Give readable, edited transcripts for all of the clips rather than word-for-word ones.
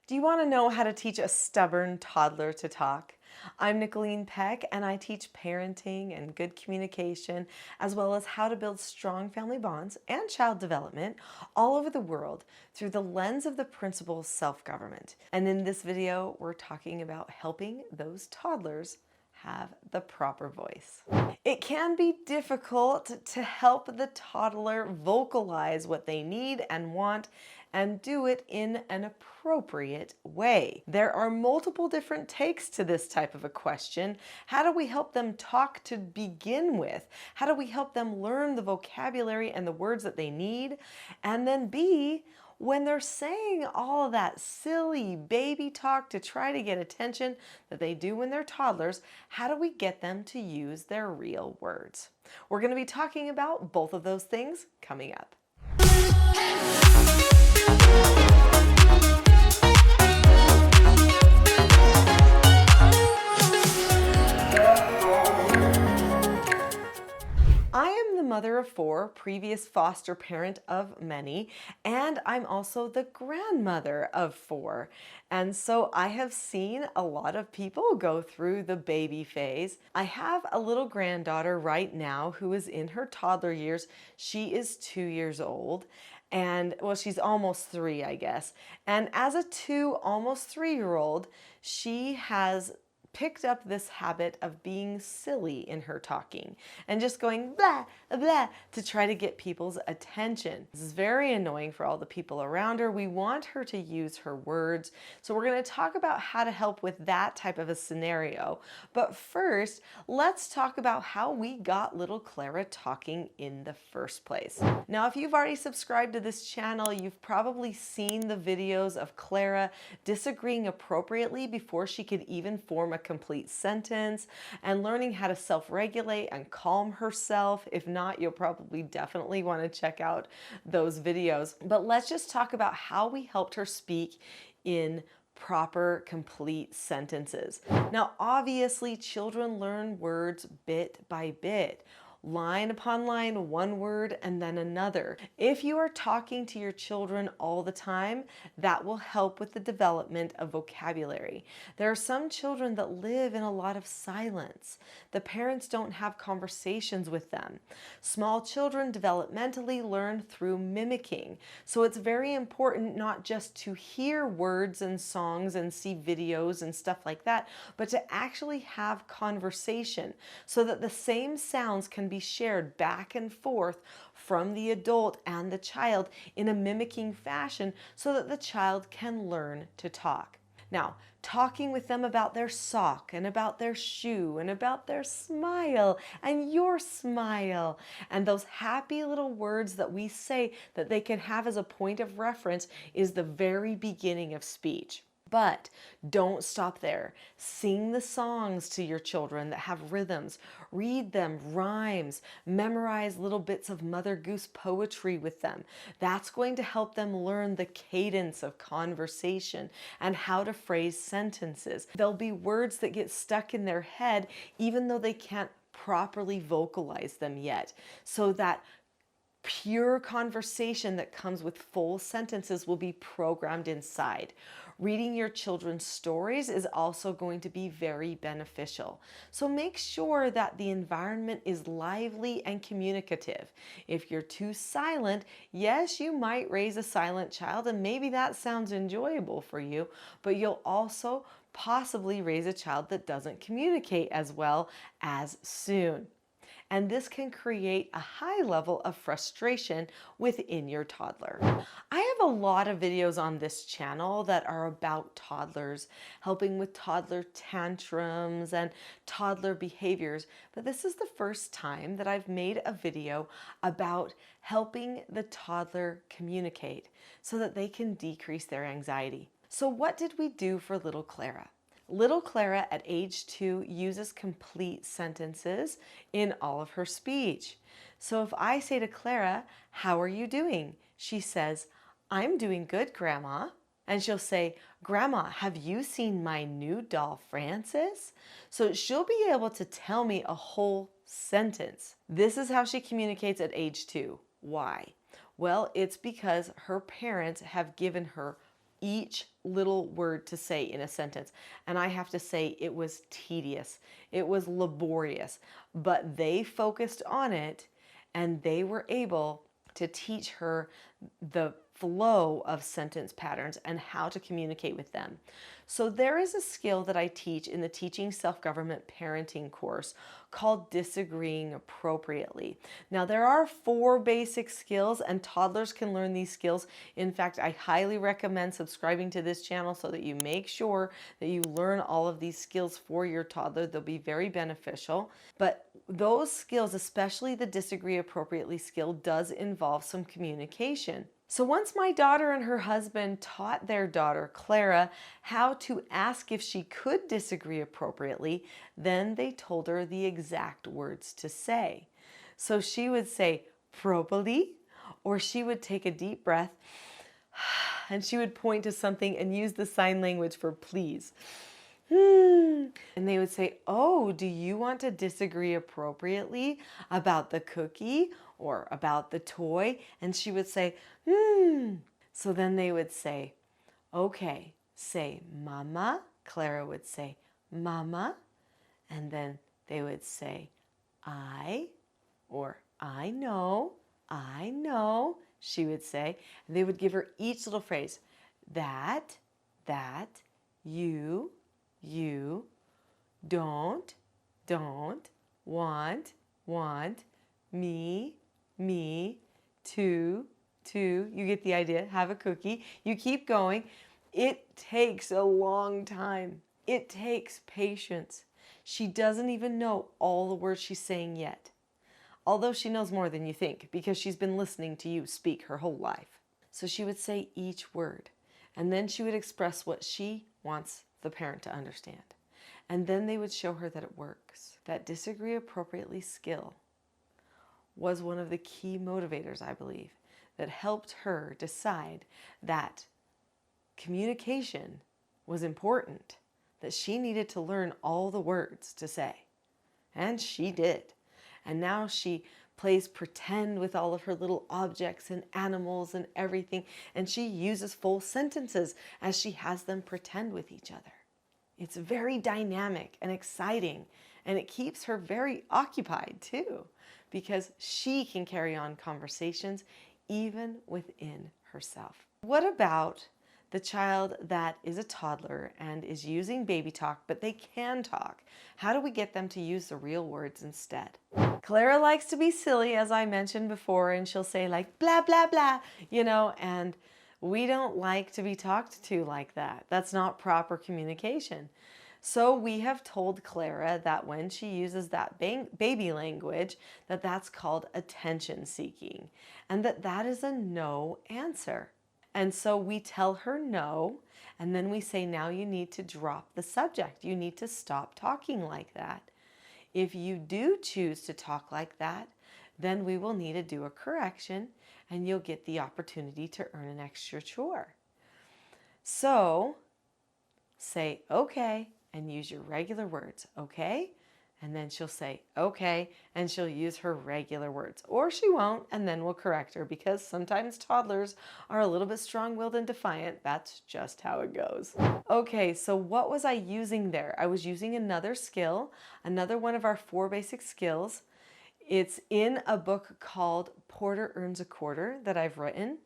Do you want to know how to teach a stubborn toddler to talk? I'm Nicholeen Peck, and I teach parenting and good communication, as well as how to build strong family bonds and child development all over the world through the lens of the principle of self-government. And in this video, we're talking about helping those toddlers have the proper voice. It can be difficult to help the toddler vocalize what they need and want and do it in an appropriate way. There are multiple different takes to this type of a question. How do we help them talk to begin with? How do we help them learn the vocabulary and the words that they need? And then B, when they're saying all of that silly baby talk to try to get attention that they do when they're toddlers, how do we get them to use their real words? We're going to be talking about both of those things coming up. I am the mother of 4, previous foster parent of many, and I'm also the grandmother of 4. And so I have seen a lot of people go through the baby phase. I have a little granddaughter right now who is in her toddler years. She is 2 years old. And well, she's almost 3, I guess. And as a 2, almost 3-year-old, she has picked up this habit of being silly in her talking and just going blah, blah to try to get people's attention. This is very annoying for all the people around her. We want her to use her words. So we're going to talk about how to help with that type of a scenario. But first, let's talk about how we got little Clara talking in the first place. Now, if you've already subscribed to this channel, you've probably seen the videos of Clara disagreeing appropriately before she could even form a complete sentence and learning how to self-regulate and calm herself. If not, you'll probably definitely want to check out those videos. But let's just talk about how we helped her speak in proper, complete sentences. Now, obviously, children learn words bit by bit. Line upon line, one word and then another. If you are talking to your children all the time, that will help with the development of vocabulary. There are some children that live in a lot of silence. The parents don't have conversations with them. Small children developmentally learn through mimicking. So it's very important not just to hear words and songs and see videos and stuff like that, but to actually have conversation so that the same sounds can be shared back and forth from the adult and the child in a mimicking fashion so that the child can learn to talk. Now, talking with them about their sock and about their shoe and about their smile and your smile and those happy little words that we say that they can have as a point of reference is the very beginning of speech. But don't stop there. Sing the songs to your children that have rhythms. Read them rhymes. Memorize little bits of Mother Goose poetry with them. That's going to help them learn the cadence of conversation and how to phrase sentences. There'll be words that get stuck in their head even though they can't properly vocalize them yet. So that pure conversation that comes with full sentences will be programmed inside. Reading your children's stories is also going to be very beneficial. So make sure that the environment is lively and communicative. If you're too silent, yes, you might raise a silent child and maybe that sounds enjoyable for you, but you'll also possibly raise a child that doesn't communicate as well as soon. And this can create a high level of frustration within your toddler. I have a lot of videos on this channel that are about toddlers, helping with toddler tantrums and toddler behaviors, but this is the first time that I've made a video about helping the toddler communicate so that they can decrease their anxiety. So what did we do for little Clara? Little Clara at age 2 uses complete sentences in all of her speech. So if I say to Clara, "How are you doing?" she says, "I'm doing good, Grandma." And she'll say, "Grandma, have you seen my new doll, Frances?" So she'll be able to tell me a whole sentence. This is how she communicates at age 2. Why? Well, it's because her parents have given her each little word to say in a sentence. And I have to say it was tedious. It was laborious, but they focused on it and they were able to teach her the flow of sentence patterns and how to communicate with them. So there is a skill that I teach in the Teaching Self-Government Parenting course called disagreeing appropriately. Now there are 4 basic skills and toddlers can learn these skills. In fact, I highly recommend subscribing to this channel so that you make sure that you learn all of these skills for your toddler. They'll be very beneficial. But those skills, especially the disagree appropriately skill, does involve some communication. So once my daughter and her husband taught their daughter, Clara, how to ask if she could disagree appropriately, then they told her the exact words to say. So she would say, "Properly," or she would take a deep breath and she would point to something and use the sign language for please. And they would say, "Oh, do you want to disagree appropriately about the cookie or about the toy?" And she would say, So then they would say, "Okay, say mama." Clara would say, "Mama." And then they would say, "I," or "I know, I know," she would say. And they would give her each little phrase. That, you, don't, want, me, two. You get the idea. Have a cookie. You keep going. It takes a long time. It takes patience. She doesn't even know all the words she's saying yet, although she knows more than you think because she's been listening to you speak her whole life. So she would say each word, and then she would express what she wants the parent to understand. And then they would show her that it works. That disagree appropriately skill was one of the key motivators, I believe, that helped her decide that communication was important, that she needed to learn all the words to say. And she did. And now she plays pretend with all of her little objects and animals and everything, and she uses full sentences as she has them pretend with each other. It's very dynamic and exciting, and it keeps her very occupied too, because she can carry on conversations even within herself. What about the child that is a toddler and is using baby talk, but they can talk? How do we get them to use the real words instead? Clara likes to be silly, as I mentioned before, and she'll say like blah, blah, blah, and we don't like to be talked to like that. That's not proper communication. So we have told Clara that when she uses that baby language, that's called attention seeking, and that is a no answer. And so we tell her no, and then we say, now you need to drop the subject. You need to stop talking like that. If you do choose to talk like that, then we will need to do a correction, and you'll get the opportunity to earn an extra chore. So say okay and use your regular words, okay? And then she'll say okay, and she'll use her regular words, or she won't, and then we'll correct her, because sometimes toddlers are a little bit strong-willed and defiant. That's just how it goes. Okay, so what was I using there? I was using another skill, another one of our 4 basic skills. It's in a book called Porter Earns a Quarter that I've written,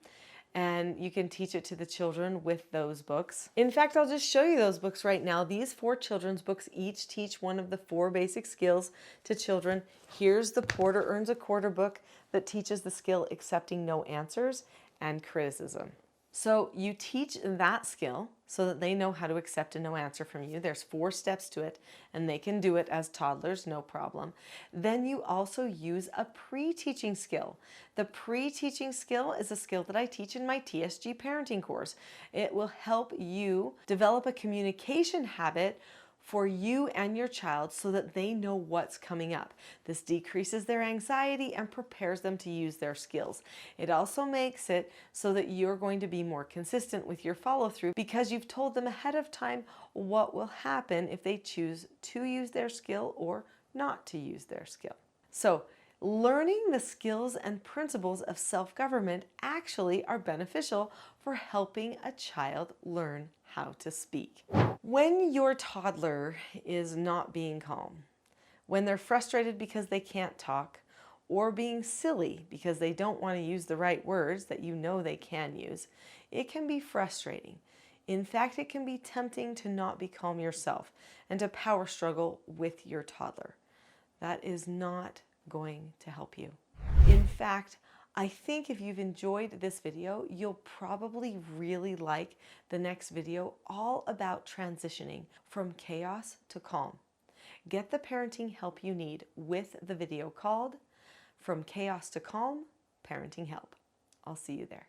and you can teach it to the children with those books. In fact, I'll just show you those books right now. These 4 children's books each teach one of the 4 basic skills to children. Here's the Porter Earns a Quarter book that teaches the skill accepting no answers and criticism. So you teach that skill so that they know how to accept a no answer from you. There's 4 steps to it, and they can do it as toddlers, no problem. Then you also use a pre-teaching skill. The pre-teaching skill is a skill that I teach in my TSG parenting course. It will help you develop a communication habit for you and your child so that they know what's coming up. This decreases their anxiety and prepares them to use their skills. It also makes it so that you're going to be more consistent with your follow-through because you've told them ahead of time what will happen if they choose to use their skill or not to use their skill. So learning the skills and principles of self-government actually are beneficial for helping a child learn how to speak. When your toddler is not being calm, when they're frustrated because they can't talk, or being silly because they don't want to use the right words that you know they can use, it can be frustrating. In fact, it can be tempting to not be calm yourself and to power struggle with your toddler. That is not going to help you. In fact, I think if you've enjoyed this video, you'll probably really like the next video all about transitioning from chaos to calm. Get the parenting help you need with the video called From Chaos to Calm, Parenting Help. I'll see you there.